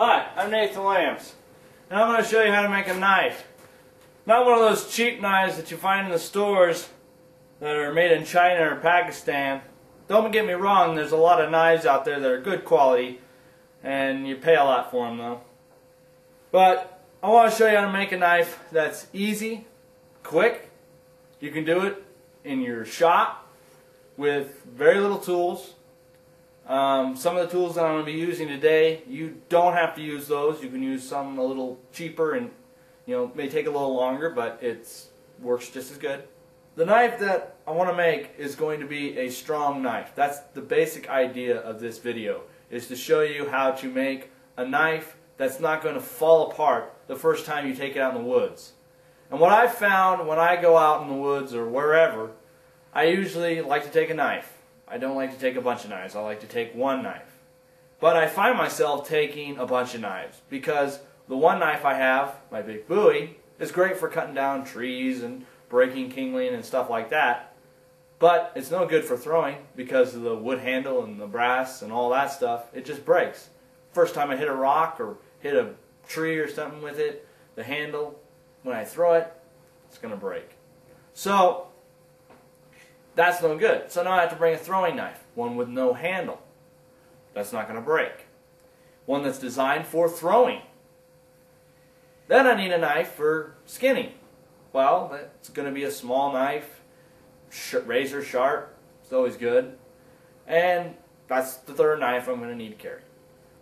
Hi, I'm Nathan Lambs, and I'm going to show you how to make a knife. Not one of those cheap knives that you find in the stores that are made in China or Pakistan. Don't get me wrong, there's a lot of knives out there that are good quality, and you pay a lot for them though. But I want to show you how to make a knife that's easy, quick. You can do it in your shop with very little tools. Some of the tools that I'm going to be using today, you don't have to use those. You can use some a little cheaper and may take a little longer, but it works just as good. The knife that I want to make is going to be a strong knife. That's the basic idea of this video, is to show you how to make a knife that's not going to fall apart the first time you take it out in the woods. And what I've found when I go out in the woods or wherever, I usually like to take a knife. I don't like to take a bunch of knives. I like to take one knife. But I find myself taking a bunch of knives because the one knife I have, my big Bowie, is great for cutting down trees and breaking kindling and stuff like that. But it's no good for throwing because of the wood handle and the brass and all that stuff. It just breaks. First time I hit a rock or hit a tree or something with it, the handle, when I throw it, it's going to break. So that's no good. So now I have to bring a throwing knife, one with no handle. That's not going to break. One that's designed for throwing. Then I need a knife for skinning. Well, it's going to be a small knife, razor sharp. It's always good. And that's the third knife I'm going to need to carry.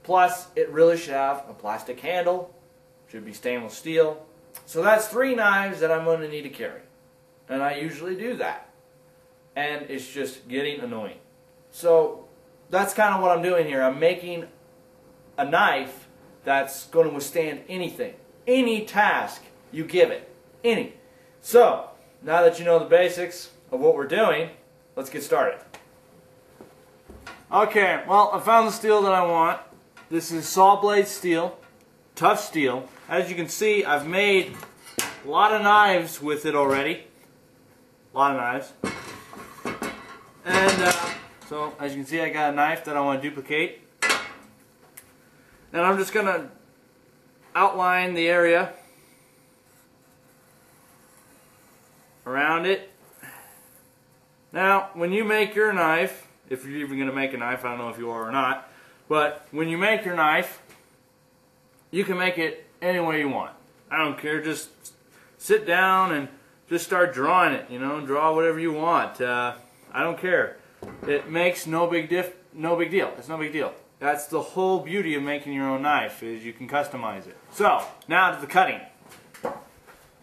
Plus, it really should have a plastic handle. Should be stainless steel. So that's three knives that I'm going to need to carry. And I usually do that. And it's just getting annoying. So that's kind of what I'm doing here. I'm making a knife that's going to withstand anything. Any task you give it. Any. So, now that you know the basics of what we're doing, let's get started. Okay, well, I found the steel that I want. This is saw blade steel. Tough steel. As you can see, I've made a lot of knives with it already. A lot of knives. And so, as you can see, I got a knife that I want to duplicate. And I'm just going to outline the area around it. Now, when you make your knife, if you're even going to make a knife, I don't know if you are or not, but when you make your knife, you can make it any way you want. I don't care, just sit down and just start drawing it, draw whatever you want. I don't care. It makes no big deal. It's no big deal. That's the whole beauty of making your own knife, is you can customize it. So, now to the cutting.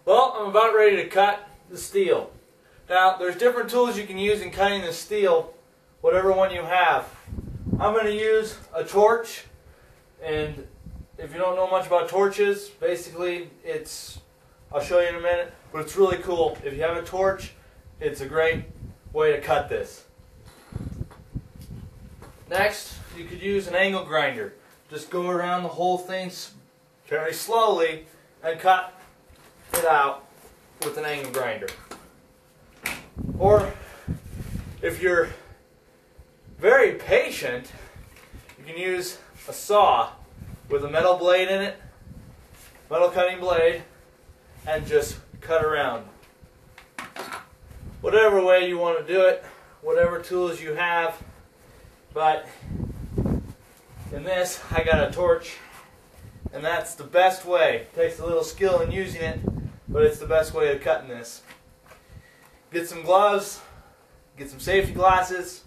Well, I'm about ready to cut the steel. Now, there's different tools you can use in cutting the steel, whatever one you have. I'm going to use a torch, and if you don't know much about torches, basically I'll show you in a minute, but it's really cool. If you have a torch, it's a great way to cut this. Next, you could use an angle grinder. Just go around the whole thing very slowly and cut it out with an angle grinder. Or if you're very patient, you can use a saw with a metal blade in it, metal cutting blade, and just cut around. Whatever way you want to do it, whatever tools you have, but in this I got a torch, and that's the best way. It takes a little skill in using it, but it's the best way of cutting this. Get some gloves, get some safety glasses,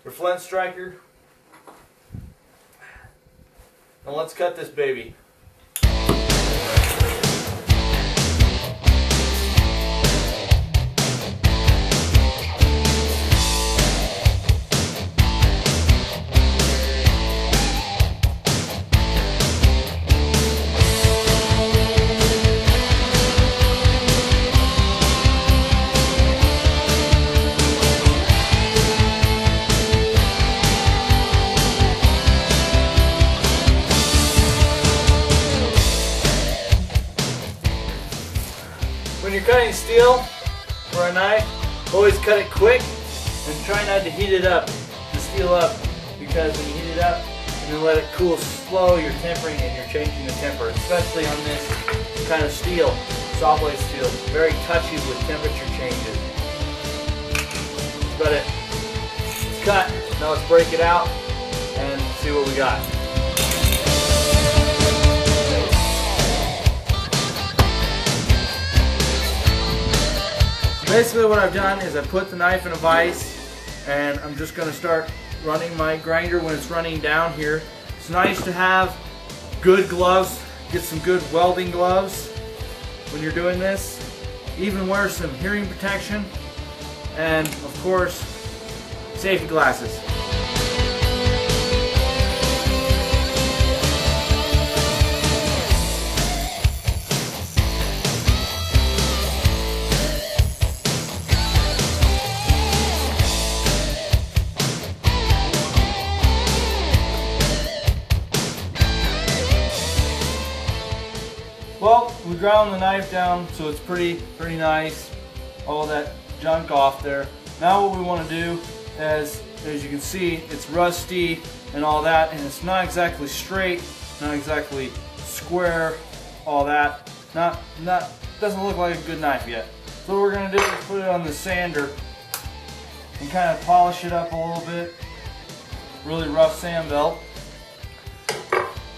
your flint striker, and let's cut this baby. When you're cutting steel for a knife, always cut it quick and try not to heat it up, the steel up, because because when you heat it up and then let it cool slow, you're tempering and you're changing the temper, especially on this kind of steel, saw blade steel. Very touchy with temperature changes. That's about it. It's cut. Now let's break it out and see what we got. Basically what I've done is I put the knife in a vise and I'm just going to start running my grinder when it's running down here. It's nice to have good gloves. Get some good welding gloves when you're doing this. Even wear some hearing protection and of course safety glasses. Well, we ground the knife down so it's pretty nice, all that junk off there. Now what we want to do is, as you can see, it's rusty and all that, and it's not exactly straight, not exactly square, all that. Doesn't look like a good knife yet. So what we're going to do is put it on the sander and kind of polish it up a little bit. Really rough sand belt.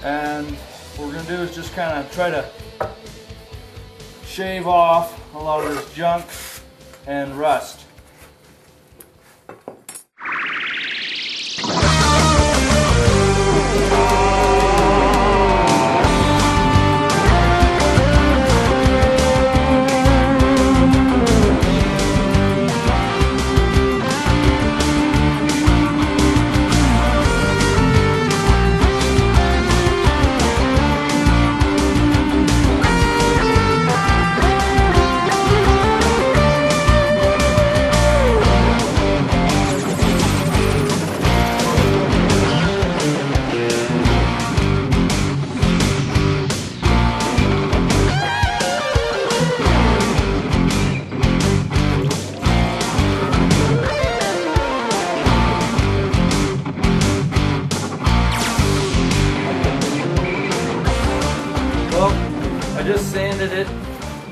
And what we're going to do is just kind of try to shave off a lot of this junk and rust. I just sanded it,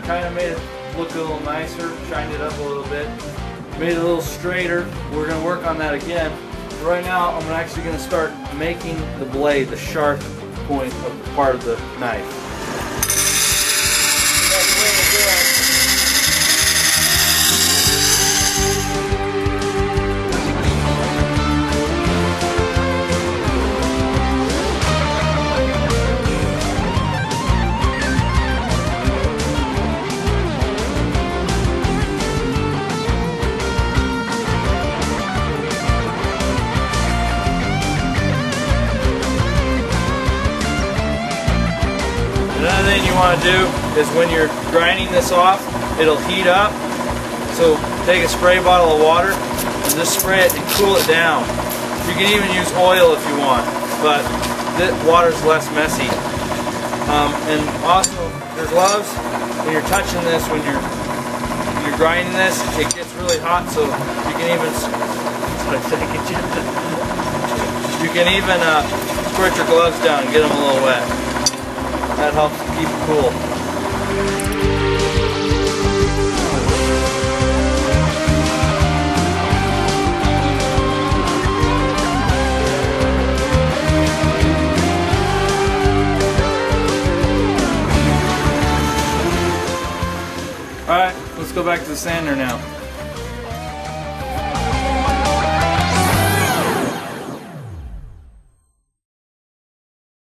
kind of made it look a little nicer, shined it up a little bit, made it a little straighter. We're going to work on that again. But right now I'm actually going to start making the blade, the sharp point of the part of the knife. Another thing you want to do is when you're grinding this off, it'll heat up. So take a spray bottle of water and just spray it and cool it down. You can even use oil if you want, but the water's less messy. And also, your gloves, when you're touching this, when you're grinding this, it gets really hot. So you can even squirt your gloves down and get them a little wet. That helps keep it cool. Alright, let's go back to the sander now.